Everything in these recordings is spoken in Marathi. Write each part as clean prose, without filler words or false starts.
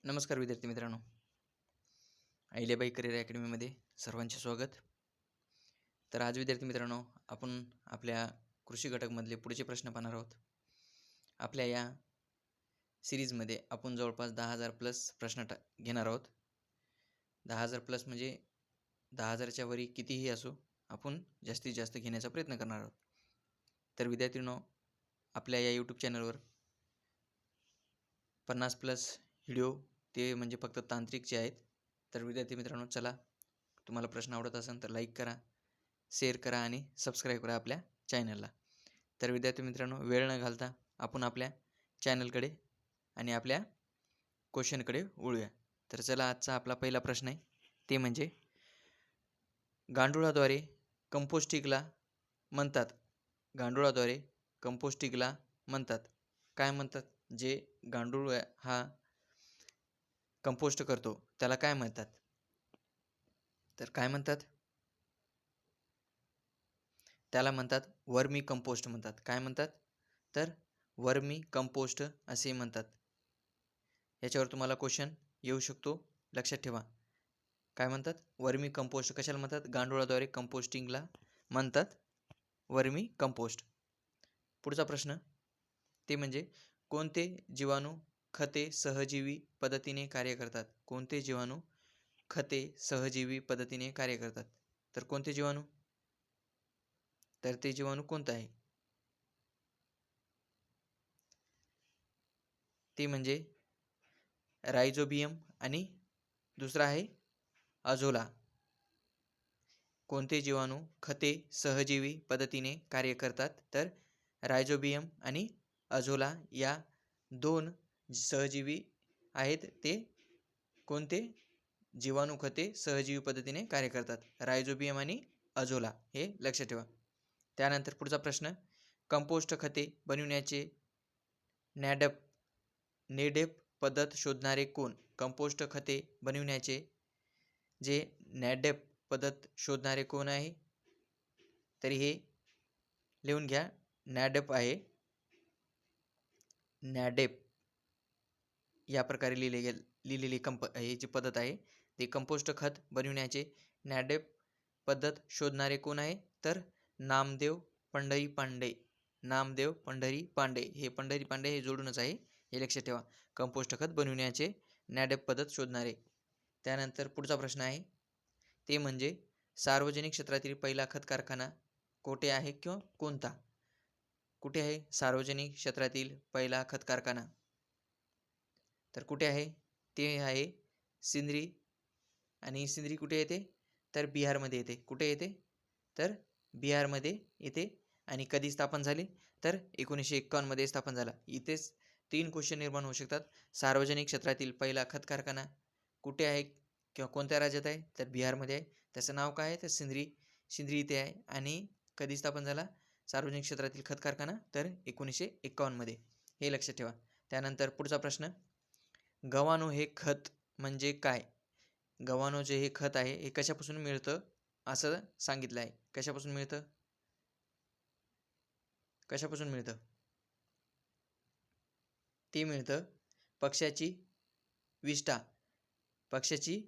नमस्कार विद्यार्थी मित्रांनो, अहिल्याबाई करिअर अकॅडमीमध्ये सर्वांचे स्वागत. तर आज विद्यार्थी मित्रांनो, आपण आपल्या कृषी घटकमधले पुढचे प्रश्न पाहणार आहोत. आपल्या या सिरीजमध्ये आपण जवळपास 10,000 प्लस प्रश्न घेणार आहोत. 10,000 प्लस म्हणजे 10,000च्या वरी कितीही असो, आपण जास्तीत जास्त घेण्याचा प्रयत्न करणार आहोत. तर विद्यार्थ्यांनो, आपल्या या यूट्यूब चॅनलवर 50 प्लस व्हिडिओ ते म्हणजे फक्त तांत्रिकचे आहेत. तर विद्यार्थी मित्रांनो, चला, तुम्हाला प्रश्न आवडत असेल तर लाईक करा, शेअर करा आणि सबस्क्राईब करा आपल्या चॅनलला. तर विद्यार्थी मित्रांनो, वेळ न घालता आपण आपल्या चॅनलकडे आणि आपल्या क्वेश्चनकडे वळूया. तर चला, आजचा आपला पहिला प्रश्न आहे, ते म्हणजे गांडुळाद्वारे कंपोस्टिंगला म्हणतात. गांडुळाद्वारे कंपोस्टिंगला म्हणतात. काय म्हणतात? जे गांडूळ हा कंपोस्ट करतो त्याला काय म्हणतात? तर काय म्हणतात? त्याला म्हणतात वर्मी कंपोस्ट म्हणतात. काय म्हणतात? तर वर्मी कंपोस्ट असे म्हणतात. याच्यावर तुम्हाला क्वेश्चन येऊ शकतो, लक्षात ठेवा. काय म्हणतात? वर्मी कंपोस्ट. कशाला म्हणतात? गांडुळाद्वारे कंपोस्टिंगला म्हणतात वर्मी कंपोस्ट. पुढचा प्रश्न, ते म्हणजे कोणते जीवाणू खते सहजीवी पद्धतीने कार्य करतात? कोणते जीवाणू खते सहजीवी पद्धतीने कार्य करतात? तर कोणते जीवाणू? तर ते जीवाणू कोणतं आहे? ते म्हणजे रायझोबियम आणि दुसरा आहे अझोला. कोणते जीवाणू खते सहजीवी पद्धतीने कार्य करतात? तर रायझोबियम आणि अझोला या दोन सहजीवी आहेत. ते कोणते जीवाणू खते सहजीवी पद्धतीने कार्य करतात? रायझोबियम आणि अझोला, हे लक्षात ठेवा. त्यानंतर पुढचा प्रश्न, कंपोस्ट खते बनविण्याचे नेडॅप पद्धत शोधणारे कोण? कंपोस्ट खते बनविण्याचे जे नेडॅप पद्धत शोधणारे कोण आहे? तर हे लिहून घ्या. नेडॅप आहे. नेडॅप या प्रकारे लिहिलेली ही जी पद्धत आहे, ते कंपोस्ट खत बनविण्याचे नेडॅप पद्धत शोधणारे कोण आहे? तर नामदेव पंढरी पांडे. नामदेव पंढरी पांडे. हे पंढरी पांडे हे जोडूनच आहे, हे लक्षात ठेवा. कंपोस्ट खत बनविण्याचे नेडॅप पद्धत शोधणारे. त्यानंतर पुढचा प्रश्न आहे, ते म्हणजे सार्वजनिक क्षेत्रातील पहिला खत कारखाना कोठे आहे किंवा कोणता? कुठे आहे सार्वजनिक क्षेत्रातील पहिला खत कारखाना? तर कुठे आहे? ते आहे सिंद्री. आणि सिंद्री कुठे येते? तर बिहारमध्ये येते. कुठे येते? तर बिहारमध्ये येते. आणि कधी स्थापन झाले? तर 1951 मध्ये स्थापन झाला. इथेच 3 क्वेश्चन निर्माण होऊ शकतात. सार्वजनिक क्षेत्रातील पहिला खत कारखाना कुठे आहे किंवा कोणत्या राज्यात आहे? तर बिहारमध्ये आहे. त्याचं नाव काय आहे? तर सिंद्री इथे आहे. आणि कधी स्थापन झाला सार्वजनिक क्षेत्रातील खत कारखाना? तर 1951 मध्ये. हे लक्षात ठेवा. त्यानंतर पुढचा प्रश्न, गव्हाणू हे खत म्हणजे काय? गव्हाणू जे हे खत आहे, हे कशापासून मिळतं असं सांगितलं आहे. कशापासून मिळतं? कशापासून मिळतं? ते मिळतं पक्ष्याची विष्ठा. पक्ष्याची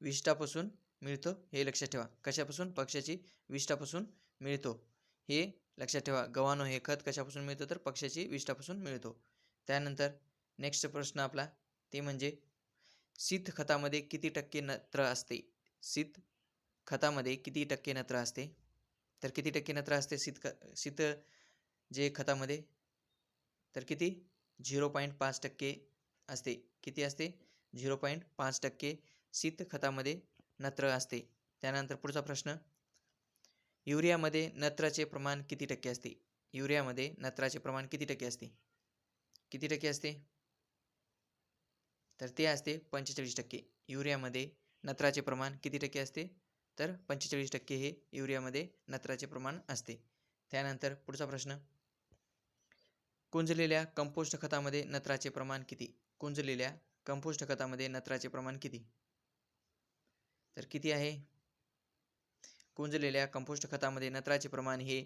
विष्ठापासून मिळतं, हे लक्षात ठेवा. कशापासून? पक्ष्याची विष्ठापासून मिळतो, हे लक्षात ठेवा. गव्हाणू हे खत कशापासून मिळतं? तर पक्ष्याची विष्ठापासून मिळतो. त्यानंतर नेक्स्ट प्रश्न आपला, ते म्हणजे शीत खतामध्ये किती टक्के नत्र असते? शीत खतामध्ये किती टक्के नत्र असते? तर किती टक्के नत्र असते शीत जे खतामध्ये? तर किती? 0.5% असते. किती असते? 0.5% शीत खतामध्ये नत्र असते. त्यानंतर पुढचा प्रश्न, युरियामध्ये नत्राचे प्रमाण किती टक्के असते? युरियामध्ये नत्राचे प्रमाण किती टक्के असते? किती टक्के असते? तर ते असते 45%. युरियामध्ये नत्राचे प्रमाण किती टक्के असते? तर 45% हे युरियामध्ये नत्राचे प्रमाण असते. त्यानंतर पुढचा प्रश्न, कुंजलेल्या कंपोस्ट खतामध्ये नत्राचे प्रमाण किती? कुंजलेल्या कंपोस्ट खतामध्ये नत्राचे प्रमाण किती? तर किती आहे? कुंजलेल्या कंपोस्ट खतामध्ये नत्राचे प्रमाण हे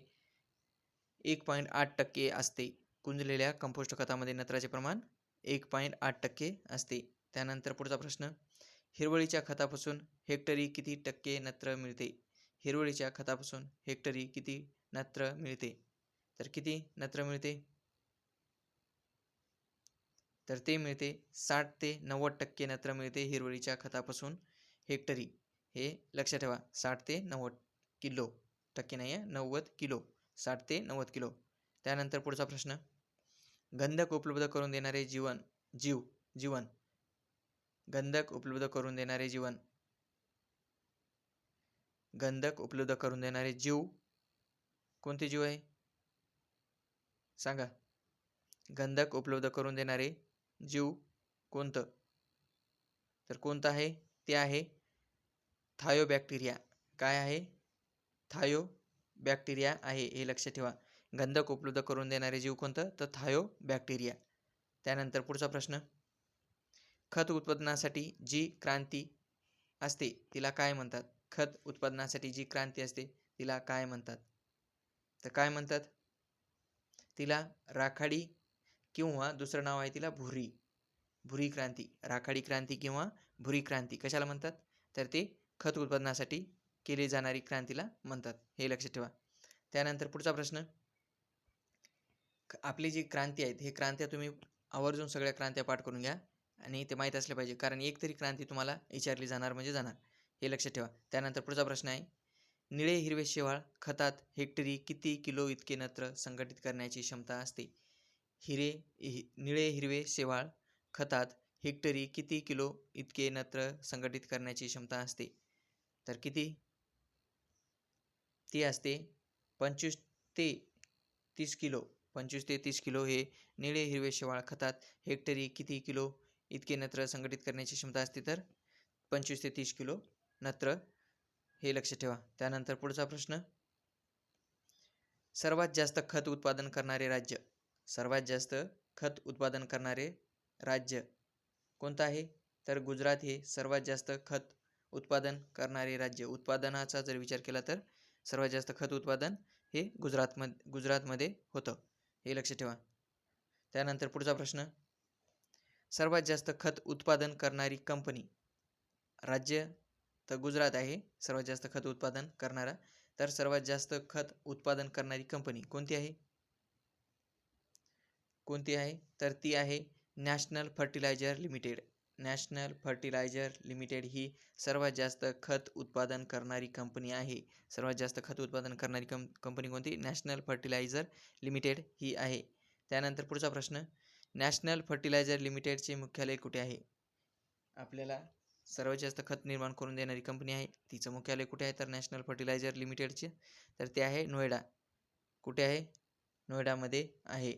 1.8% असते. कुंजलेल्या कंपोस्ट खतामध्ये नत्राचे प्रमाण 1.8% असते. त्यानंतर पुढचा प्रश्न, हिरवळीच्या खतापासून हेक्टरी किती टक्के नत्र मिळते? हिरवळीच्या खतापासून हेक्टरी किती नत्र मिळते? तर किती नत्र मिळते? तर ते मिळते 60 ते 90% नत्र मिळते हिरवळीच्या खतापासून हेक्टरी. हे लक्षात ठेवा, 60 ते 90 किलो, टक्के नाही आहे, 90 किलो, 60 ते 90 किलो. त्यानंतर पुढचा प्रश्न, गंधक उपलब्ध करून देणारे जीवन गंधक उपलब्ध करून देणारे गंधक उपलब्ध करून देणारे कोणते जीव आहे? सांगा. गंधक उपलब्ध करून देणारे जीव कोणतं? तर कोणतं आहे? ते आहे थायोबॅक्टेरिया. काय आहे? थायोबॅक्टेरिया आहे, हे लक्षात ठेवा. गंधक उपलब्ध करून देणारे जीव कोणतं? तर थायोबॅक्टेरिया. त्यानंतर पुढचा प्रश्न, खत उत्पादनासाठी जी क्रांती असते तिला काय म्हणतात? खत उत्पादनासाठी जी क्रांती असते तिला काय म्हणतात? तर काय म्हणतात? तिला राखाडी किंवा दुसरं नाव आहे तिला भुरी क्रांती. राखाडी क्रांती किंवा भुरी क्रांती कशाला म्हणतात? तर ते खत उत्पादनासाठी केली जाणारी क्रांतीला म्हणतात, हे लक्षात ठेवा. त्यानंतर पुढचा प्रश्न, आपली जी क्रांती आहेत, हे क्रांत्या तुम्ही आवर्जून सगळ्या क्रांत्या पाठ करून घ्या आणि ते माहीत असले पाहिजे, कारण एक तरी क्रांती तुम्हाला विचारली जाणार म्हणजे जाणार, हे लक्षात ठेवा. त्यानंतर पुढचा प्रश्न आहे, निळे हिरवे शेवाळ खतात हेक्टरी किती किलो इतके नत्र संघटित करण्याची क्षमता असते? निळे हिरवे शेवाळ खतात हेक्टरी किती किलो इतके नत्र संघटित करण्याची क्षमता असते? तर किती? ती असते 25 ते 30 किलो. 25 ते 30 किलो हे निळे हिरवे शेवाळ खतात हेक्टरी किती किलो इतके नत्र संघटित करण्याची क्षमता असते? तर 25 ते 30 किलो नत्र, हे लक्षात ठेवा. त्यानंतर पुढचा प्रश्न, सर्वात जास्त खत उत्पादन करणारे राज्य कोणतं आहे? तर गुजरात हे सर्वात जास्त खत उत्पादन करणारे राज्य. उत्पादनाचा जर विचार केला तर सर्वात जास्त खत उत्पादन हे गुजरातमध्ये होतं, हे लक्षात ठेवा. त्यानंतर पुढचा प्रश्न, सर्वात जास्त खत उत्पादन करणारी कंपनी. राज्य तर गुजरात आहे सर्वात जास्त खत उत्पादन करणारा, तर सर्वात जास्त खत उत्पादन करणारी कंपनी कोणती आहे? तर ती आहे national fertiliser limited. National fertiliser limited ही सर्वात जास्त खत उत्पादन करणारी कंपनी आहे. सर्वात जास्त खत उत्पादन करणारी कंपनी कोणती? नॅशनल फर्टिलायझर लिमिटेड ही आहे. त्यानंतर पुढचा प्रश्न, नॅशनल फर्टिलायझर लिमिटेडचे मुख्यालय कुठे आहे? आपल्याला सर्वात जास्त खत निर्माण करून देणारी कंपनी आहे, तिचं मुख्यालय कुठे आहे? तर नॅशनल फर्टिलायझर लिमिटेडचे, तर ते आहे नोएडा. कुठे आहे? नोएडामध्ये आहे.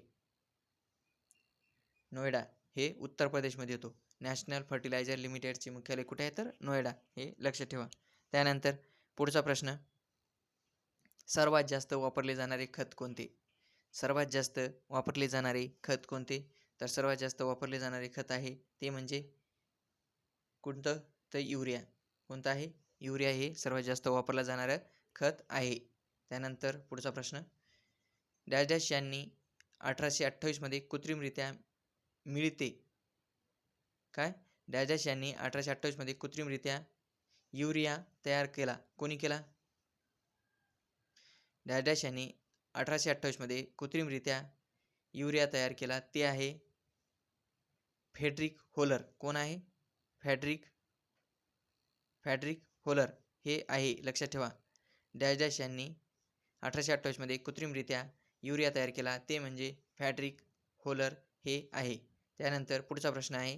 नोएडा हे उत्तर प्रदेशमध्ये येतो. नॅशनल फर्टिलायझर लिमिटेडचे मुख्यालय कुठे आहे? तर नोएडा, हे लक्षात ठेवा. त्यानंतर पुढचा प्रश्न, सर्वात जास्त वापरले जाणारे खत कोणते? सर्वात जास्त वापरले जाणारे खत कोणते? तर सर्वात जास्त वापरले जाणारे खत आहे ते म्हणजे कोणतं? तर युरिया. कोणतं आहे? युरिया हे सर्वात जास्त वापरलं जाणारं खत आहे. त्यानंतर पुढचा प्रश्न, डॅश यांनी 1828 मध्ये कृत्रिमरित्या मिळते काय? डॅश यांनी 1828 मध्ये कृत्रिमरित्या युरिया तयार केला. कोणी केला? डॅश यांनी 1828 मध्ये कृत्रिमरित्या युरिया तयार केला, ते आहे फ्रेडरिक होलर. कोण आहे? फ्रेडरिक होलर हे आहे, लक्षात ठेवा. डॅश यांनी 1828 मध्ये कृत्रिमरित्या युरिया तयार केला, ते म्हणजे फ्रेडरिक होलर हे आहे. त्यानंतर पुढचा प्रश्न आहे,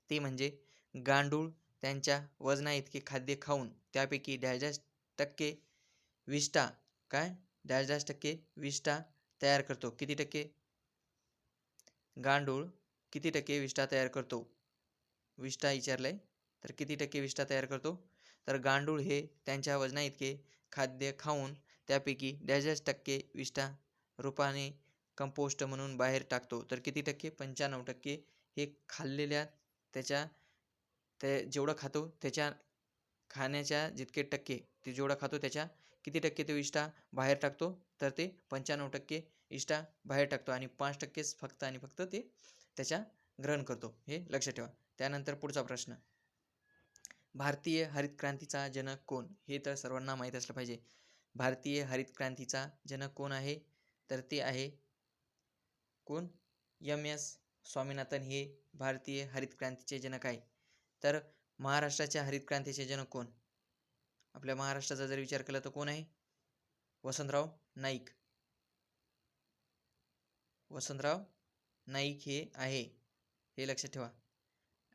ते म्हणजे गांडूळ त्यांच्या वजना इतके खाद्य खाऊन त्यापैकी टक्के विष्ठा टक्के विष्ठा तयार करतो. किती टक्के? गांडूळ किती टक्के विष्ठा तयार करतो? विष्ठा विचारलंय, तर किती टक्के विष्ठा तयार करतो? तर गांडूळ हे त्यांच्या वजना इतके खाद्य खाऊन त्यापैकी टक्के विष्ठा रूपाने कंपोस्ट म्हणून बाहेर टाकतो. तर किती टक्के? 95%. हे खाल्लेल्या ते जेवढं खातो त्याच्या खाण्याच्या जितके टक्के ते जेवढं खातो त्याच्या किती टक्के ते विष्ठा बाहेर टाकतो? तर ते 95% विष्ठा बाहेर टाकतो आणि 5%च फक्त आणि फक्त ते त्याच्या ग्रहण करतो, हे लक्षात ठेवा. त्यानंतर पुढचा प्रश्न, भारतीय हरित क्रांतीचा जनक कोण? हे तर सर्वांना माहीत असलं पाहिजे. भारतीय हरित क्रांतीचा जनक कोण आहे? तर ते आहे कोण? एम.एस. स्वामीनाथन हे भारतीय हरित क्रांतीचे जनक आहे. तर महाराष्ट्राच्या हरित क्रांतीचे जनक कोण? आपल्या महाराष्ट्राचा जर विचार केला तर कोण आहे? वसंतराव नाईक. वसंतराव नाईक हे आहे, हे लक्षात ठेवा.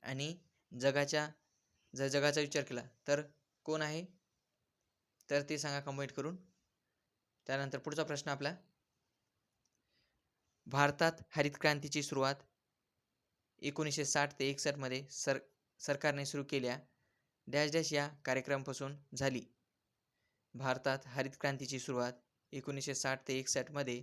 आणि जर जगाचा विचार केला तर कोण आहे? तर ते सांगा कमेंट करून. त्यानंतर पुढचा प्रश्न आपला, भारतात हरित क्रांतीची सुरुवात 1960 ते 61 मध्ये सरकारने सुरू केल्या डॅश डॅश या कार्यक्रमापासून झाली. भारतात हरित क्रांतीची सुरुवात 1960 ते 61 मध्ये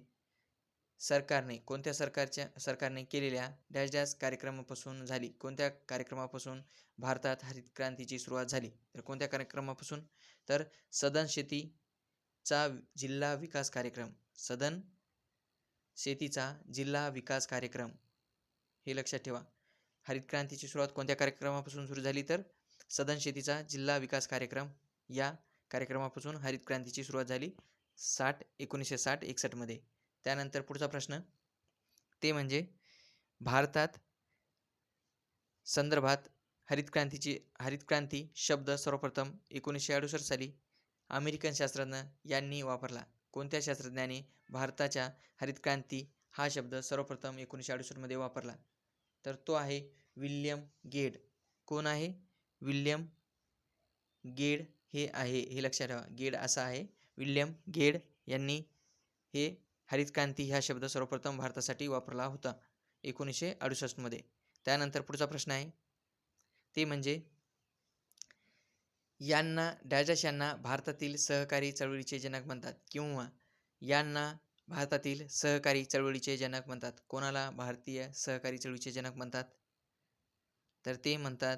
कोणत्या सरकारने केलेल्या डॅश डॅश कार्यक्रमापासून झाली. कोणत्या कार्यक्रमापासून भारतात हरित क्रांतीची सुरुवात झाली? तर कोणत्या कार्यक्रमापासून? तर सधन शेतीचा जिल्हा विकास कार्यक्रम. सधन शेतीचा जिल्हा विकास कार्यक्रम, हे लक्षात ठेवा. हरित क्रांतीची सुरुवात कोणत्या कार्यक्रमापासून सुरू झाली? तर सधन शेतीचा जिल्हा विकास कार्यक्रम या कार्यक्रमापासून हरित क्रांतीची सुरुवात झाली 1960-61 मध्ये. त्यानंतर पुढचा प्रश्न, ते म्हणजे भारतात संदर्भात हरित क्रांती शब्द सर्वप्रथम 1968 साली अमेरिकन शास्त्रज्ञ यांनी वापरला. कोणत्या शास्त्रज्ञाने भारताच्या हरित क्रांती हा शब्द सर्वप्रथम 1968 मध्ये वापरला? तर तो आहे विल्यम गेड. कोण आहे? विल्यम गेड हे आहे, हे लक्षात ठेवा. गेड असा आहे, विल्यम गेड यांनी हे हरित क्रांती हा शब्द सर्वप्रथम भारतासाठी वापरला होता 1968 मध्ये. त्यानंतर पुढचा प्रश्न आहे, ते म्हणजे यांना भारतातील सहकारी चळवळीचे जनक म्हणतात, किंवा यांना भारतातील सहकारी चळवळीचे जनक म्हणतात. कोणाला भारतीय सहकारी चळवळीचे जनक म्हणतात? तर ते म्हणतात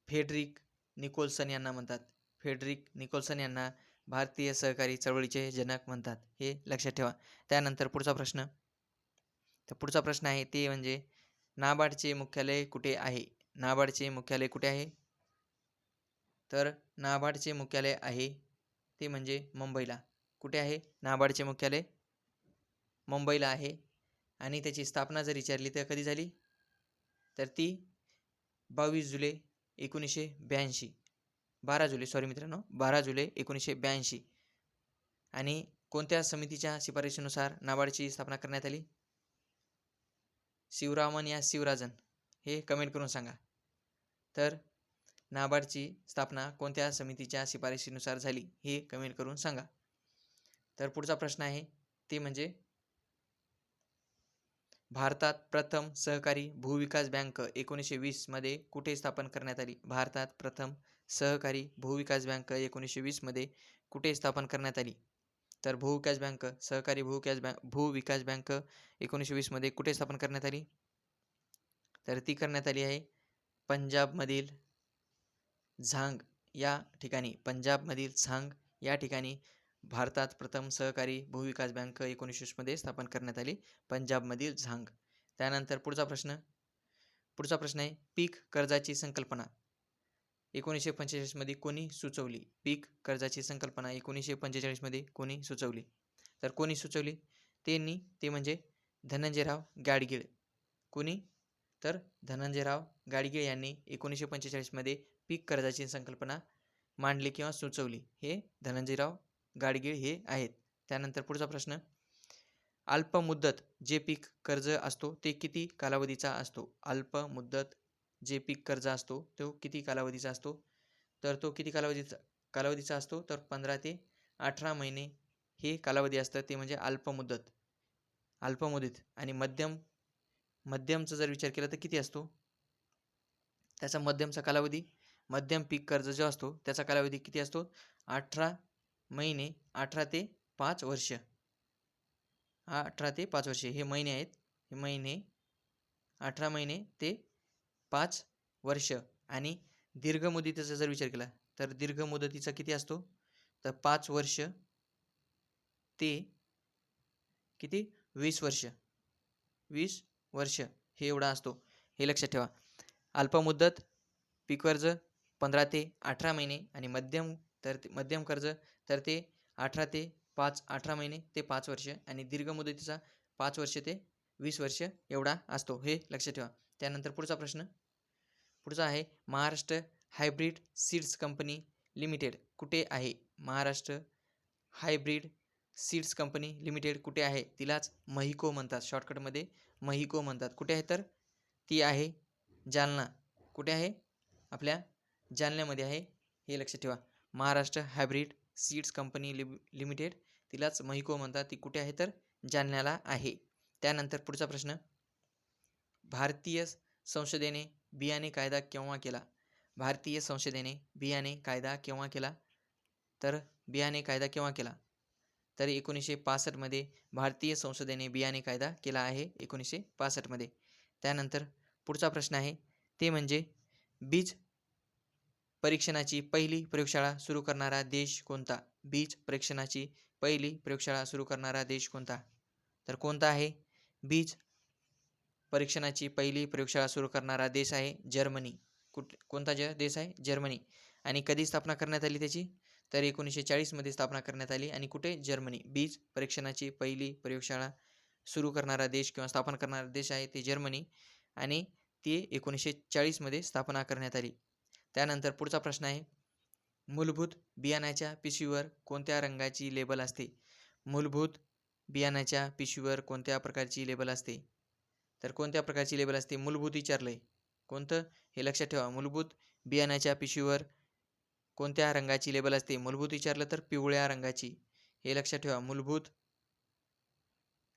फ्रेडरिक निकोल्सन यांना म्हणतात. फ्रेडरिक निकोल्सन यांना भारतीय सहकारी चळवळीचे जनक म्हणतात, हे लक्षात ठेवा. त्यानंतर पुढचा प्रश्न, आहे ते म्हणजे नाबार्डचे मुख्यालय कुठे आहे? नाबार्डचे मुख्यालय कुठे आहे? तर नाबार्डचे मुख्यालय आहे ते म्हणजे मुंबईला. कुठे आहे नाबार्डचे मुख्यालय? मुंबईला आहे. आणि त्याची स्थापना जर विचारली तर कधी झाली? तर ती 22 जुलै 1982. 12 जुलै 1982. आणि कोणत्या समितीच्या शिफारशीनुसार नाबार्डची स्थापना करण्यात आली? शिवरामन या शिवराजन, हे कमेंट करून सांगा. तर नाबार्डची स्थापना कोणत्या समितीच्या शिफारशीनुसार झाली, हे कमेंट करून सांगा. तर पुढचा प्रश्न आहे ते म्हणजे भारतात प्रथम सहकारी भूविकास बँक 1920 मध्ये कुठे स्थापन करण्यात आली? भारतात प्रथम सहकारी भूविकास बँक 1920 मध्ये कुठे स्थापन करण्यात आली? तर सहकारी भूविकास बँक 1920 मध्ये कुठे स्थापन करण्यात आली? तर ती करण्यात आली आहे पंजाबमधील झांग या ठिकाणी. पंजाबमधील झांग या ठिकाणी भारतात प्रथम सहकारी भूविकास बँक 1920 मध्ये स्थापन करण्यात आली, पंजाबमधील झांग. त्यानंतर पुढचा प्रश्न आहे पीक कर्जाची संकल्पना 1945 मध्ये कोणी सुचवली? पीक कर्जाची संकल्पना 1945 मध्ये कोणी सुचवली? तर कोणी सुचवली? ते म्हणजे धनंजयराव गाडगीळ. कोणी? तर धनंजयराव गाडगीळ यांनी 1945 मध्ये पीक कर्जाची संकल्पना मांडली किंवा सुचवली. हे धनंजयराव गाडगीळ हे आहेत. त्यानंतर पुढचा प्रश्न, अल्पमुदत जे पीक कर्ज असतो ते किती कालावधीचा असतो? अल्पमुदत जे पीक कर्ज असतो तो किती कालावधीचा असतो? तर तो किती कालावधीचा असतो? तर 15 ते 18 महिने हे कालावधी असतं, ते म्हणजे अल्पमुदत. आणि मध्यमचा जर विचार केला तर किती असतो? त्याचा मध्यमचा कालावधी, मध्यम पीक कर्ज जो असतो त्याचा कालावधी किती असतो? 18 महिने, 18 ते 5 वर्ष. 18 ते 5 वर्षे हे महिने आहेत. हे महिने 18 महिने ते 5 वर्ष. आणि दीर्घ मुदतीचा जर विचार केला तर दीर्घ मुदतीचा किती असतो? तर 5 वर्ष ते किती? 20 वर्ष. 20 वर्ष हे एवढा असतो. हे लक्षात ठेवा. अल्पमुदत पीक कर्ज 15 ते 18 महिने आणि मध्यम कर्ज तर ते 18 महिने ते 5 वर्ष आणि दीर्घ मुदतीचा 5 वर्ष ते 20 वर्ष एवढा असतो, हे लक्षात ठेवा. त्यानंतर पुढचा आहे Maharashtra hybrid seeds company limited कुठे आहे? Maharashtra hybrid seeds company limited कुठे आहे? तिलाच महिको म्हणतात, शॉर्टकटमध्ये महिको म्हणतात. कुठे आहे? तर ती आहे जालना. कुठे आहे? आपल्या जालन्यामध्ये आहे, हे लक्षात ठेवा. Maharashtra hybrid seeds company limited तिलाच महिको म्हणतात. ती कुठे आहे? तर जालन्याला आहे. त्यानंतर पुढचा प्रश्न, भारतीय संसदेने बियाणे कायदा केव्हा केला? भारतीय संसदेने बियाणे कायदा केव्हा केला? तर बियाणे कायदा केव्हा केला? तर 1965 मध्ये भारतीय संसदेने बियाणे कायदा केला आहे, 1965 मध्ये. त्यानंतर पुढचा प्रश्न आहे ते म्हणजे बीज परीक्षणाची पहिली प्रयोगशाळा सुरू करणारा देश कोणता? बीज परीक्षणाची पहिली प्रयोगशाळा सुरू करणारा देश कोणता? तर कोणता आहे? बीज परीक्षणाची पहिली प्रयोगशाळा सुरू करणारा देश आहे जर्मनी. कोणता देश आहे? जर्मनी. आणि कधी स्थापना करण्यात आली त्याची? तर 1940 मध्ये स्थापना करण्यात आली. आणि कुठे? जर्मनी. बीज परीक्षणाची पहिली प्रयोगशाळा सुरू करणारा देश किंवा स्थापन करणारा देश आहे ते जर्मनी आणि ती 1940 मध्ये स्थापना करण्यात आली. त्यानंतर पुढचा प्रश्न आहे, मूलभूत बियाण्याच्या पिशवीवर कोणत्या रंगाची लेबल असते? मूलभूत बियाण्याच्या पिशवीवर कोणत्या प्रकारची लेबल असते? तर कोणत्या प्रकारची लेबल असते? मूलभूत विचारलंय. कोणतं? हे लक्षात ठेवा. मूलभूत बियाण्याच्या पिशवीवर कोणत्या रंगाची लेबल असते? मूलभूत विचारलं तर पिवळ्या रंगाची. हे लक्षात ठेवा. मूलभूत,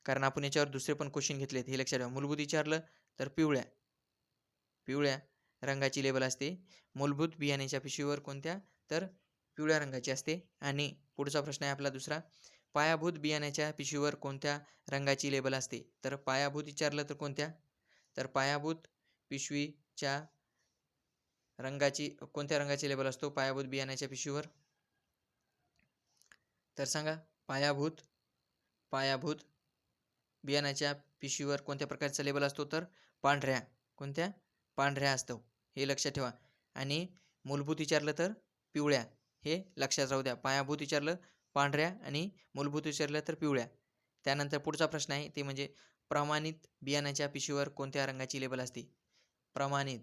कारण आपण याच्यावर दुसरे पण क्वेश्चन घेतलेत, हे लक्षात ठेवा. मूलभूत विचारलं तर पिवळ्या रंगाची लेबल असते. मूलभूत बियाण्याच्या पिशवीवर कोणत्या? तर पिवळ्या रंगाची असते. आणि पुढचा प्रश्न आहे आपला दुसरा, पायाभूत बियाण्याच्या पिशवीवर कोणत्या रंगाची लेबल असते? तर पायाभूत विचारलं तर कोणत्या? तर पायाभूत पिशवीच्या कोणत्या रंगाची लेबल असतो पायाभूत बियाण्याच्या पिशवीवर? तर सांगा. पायाभूत बियाण्याच्या पिशवीवर कोणत्या प्रकारचा लेबल असतो? तर पांढऱ्या असतो, हे लक्षात ठेवा. आणि मूलभूत विचारलं तर पिवळ्या, हे लक्षात राहू द्या. पायाभूत विचारलं पांढऱ्या आणि मूलभूत विचारलं तर पिवळ्या. त्यानंतर पुढचा प्रश्न आहे ते म्हणजे प्रमाणित बियाण्याच्या पिशवीवर कोणत्या रंगाची लेबल असते? प्रमाणित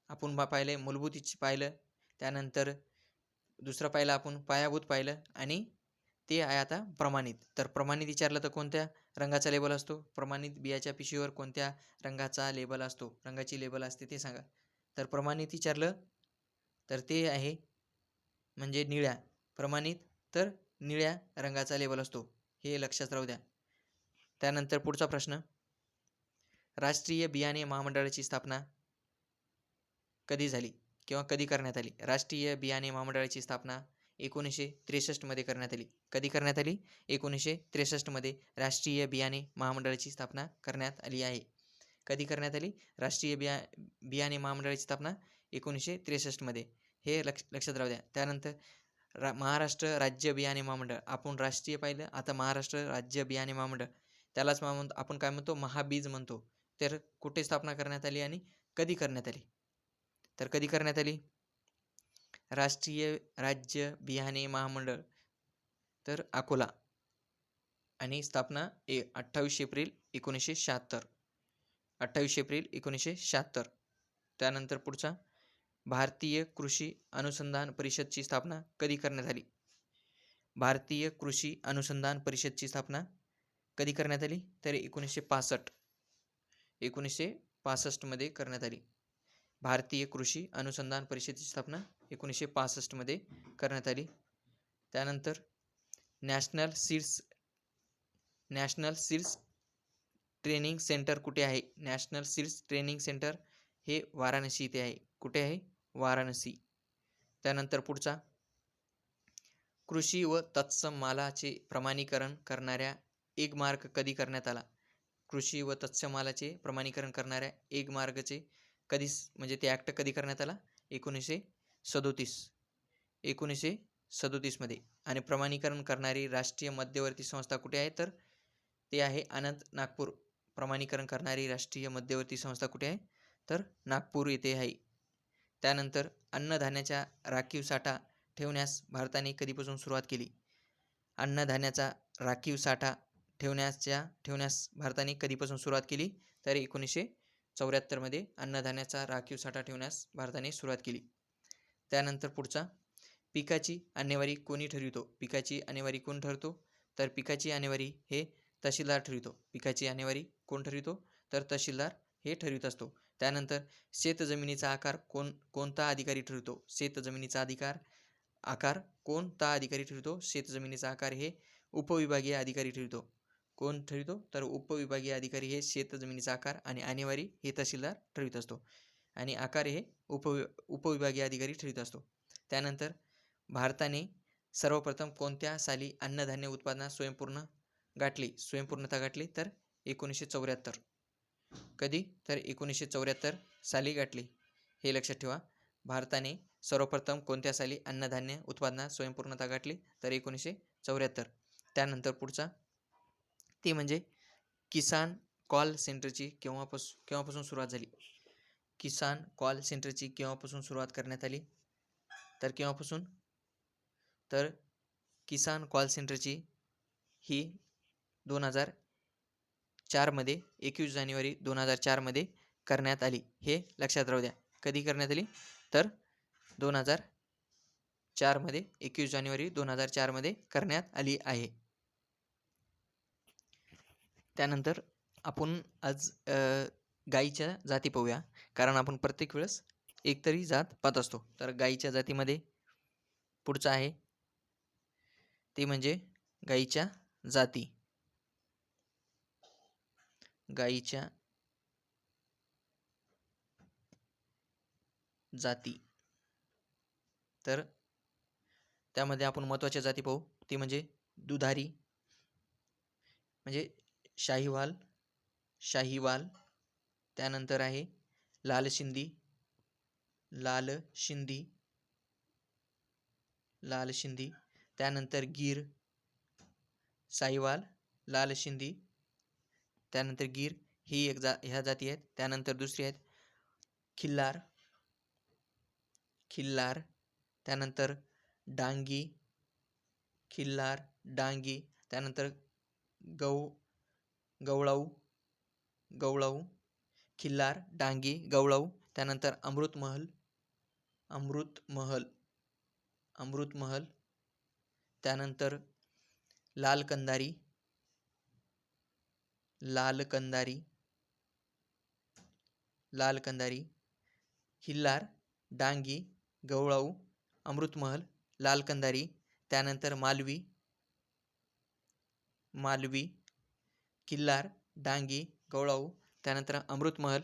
आपण पाहिलं, मूलभूत पाहिलं, त्यानंतर दुसरं पाहिलं आपण पायाभूत पाहिलं आणि ते आहे आता प्रमाणित. तर प्रमाणित विचारलं तर कोणत्या रंगाचा लेबल असतो? प्रमाणित बियाच्या पिशवीवर कोणत्या रंगाचा लेबल असतो? रंगाची लेबल असते ते सांगा. तर प्रमाणित विचारलं तर ते आहे म्हणजे निळ्या. प्रमाणित तर निळ्या रंगाचा लेबल असतो, हे लक्षात राहू द्या. त्यानंतर पुढचा प्रश्न, राष्ट्रीय बियाणे महामंडळाची स्थापना कधी झाली किंवा कधी करण्यात आली? राष्ट्रीय बियाणे महामंडळाची स्थापना 1963 मध्ये करण्यात आली. कधी करण्यात आली? 1963 मध्ये राष्ट्रीय बियाणे महामंडळाची स्थापना करण्यात आली आहे. कधी करण्यात आली? राष्ट्रीय बियाणे महामंडळाची स्थापना 1963 मध्ये, हे लक्षात राहू द्या. त्यानंतर महाराष्ट्र राज्य बियाणे महामंडळ, आपण राष्ट्रीय पाहिलं, आता महाराष्ट्र राज्य बियाणे महामंडळ, त्यालाच आपण काय म्हणतो? महाबीज म्हणतो. तर कुठे स्थापना करण्यात आली आणि कधी करण्यात आली? तर कधी करण्यात आली? राष्ट्रीय राज्य बियाणे महामंडळ तर अकोला आणि स्थापना 28 एप्रिल 1976. 28 एप्रिल 1976. त्यानंतर पुढचा, भारतीय कृषी अनुसंधान परिषदची स्थापना कधी करण्यात आली? भारतीय कृषी अनुसंधान परिषदची स्थापना कधी करण्यात आली? तर 1965 मध्ये करण्यात आली. भारतीय कृषी अनुसंधान परिषदेची स्थापना 1965 मध्ये करण्यात आली. त्यानंतर नॅशनल सीड्स ट्रेनिंग सेंटर कुठे आहे? नॅशनल सीड्स ट्रेनिंग सेंटर हे वाराणसी येथे आहे. कुठे आहे? वाराणसी. त्यानंतर पुढचा, कृषी व तत्सम मालाचे प्रमाणीकरण करणाऱ्या एक मार्ग कधी करण्यात आला? कृषी व तत्सम मालाचे प्रमाणीकरण करणाऱ्या एक मार्गचे कधी म्हणजे ते ॲक्ट कधी करण्यात आला? 1937 मध्ये. आणि प्रमाणीकरण करणारी राष्ट्रीय मध्यवर्ती संस्था कुठे आहे? तर ते आहे आनंद नागपूर. प्रमाणीकरण करणारी राष्ट्रीय मध्यवर्ती संस्था कुठे आहे? तर नागपूर येथे आहे. त्यानंतर अन्नधान्याचा राखीव साठा ठेवण्यास भारताने कधीपासून सुरुवात केली? अन्नधान्याचा राखीव साठा ठेवण्यास भारताने कधीपासून सुरुवात केली? तर 1974 मध्ये अन्नधान्याचा राखीव साठा ठेवण्यास भारताने सुरुवात केली. त्यानंतर पुढचा, पिकाची आणेवारी कोणी ठरवितो? पिकाची आणेवारी कोण ठरवतो? तर पिकाची आणेवारी हे तहसीलदार ठरवितो. पिकाची आणेवारी कोण ठरवितो? तर तहसीलदार हे ठरवित असतो. त्यानंतर शेतजमिनीचा आकार कोणता अधिकारी ठरवितो? शेतजमिनीचा आकार कोणता अधिकारी ठरवितो? शेतजमिनीचा आकार हे उपविभागीय अधिकारी ठरवितो. कोण ठरवितो? तर उपविभागीय अधिकारी हे शेतजमिनीचा आकार आणि आणेवारी हे तहसीलदार ठरवित असतो आणि आकार हे उपविभागीय अधिकारी ठरवित असतो. त्यानंतर भारताने सर्वप्रथम कोणत्या साली अन्नधान्य उत्पादनात स्वयंपूर्णता गाठली? तर 1974. कधी? तर 1974 साली गाठली. हे लक्षात ठेवा. भारताने सर्वप्रथम कोणत्या साली अन्नधान्य उत्पादनात स्वयंपूर्णता गाठली? तर 1974. त्यानंतर पुढचा, ते म्हणजे किसान कॉल सेंटरची केव्हापासून सुरुवात झाली? किसान कॉल सेंटरची केव्हापासून सुरुवात करण्यात आली? तर केव्हापासून? तर किसान कॉल सेंटरची ही 2004 मध्ये 21 जानेवारी 2004 मध्ये करण्यात आली. हे लक्षात राहू द्या. कधी करण्यात आली? तर 2004 मध्ये 21 जानेवारी 2004 मध्ये करण्यात आली आहे. त्यानंतर आपण आज गाईच्या जाती पाहूया, कारण आपण प्रत्येक वेळेस एकतरी जात पाहत असतो. तर गाईच्या जातीमध्ये पुढचा आहे ते म्हणजे गाईच्या जाती. गाईच्या जाती. तर त्यामध्ये आपण महत्त्वाच्या जाती पाहू, ती म्हणजे दुधारी म्हणजे शाहीवाल. त्यानंतर आहे लाल शिंदी. त्यानंतर गीर, साहीवाल, लाल शिंदी. त्यानंतर गीर ही ह्या जाती आहेत. त्यानंतर दुसरी आहेत खिल्लार. त्यानंतर डांगी. त्यानंतर गवळाऊ. खिल्लार, डांगी, गवळाऊ. त्यानंतर अमृतमहल. त्यानंतर लाल कंदारी. खिल्लार, डांगी, गवळाऊ, अमृतमहल, लाल कंदारी. त्यानंतर मालवी. खिल्लार, डांगी, गवळाऊ. त्यानंतर अमृतमहल,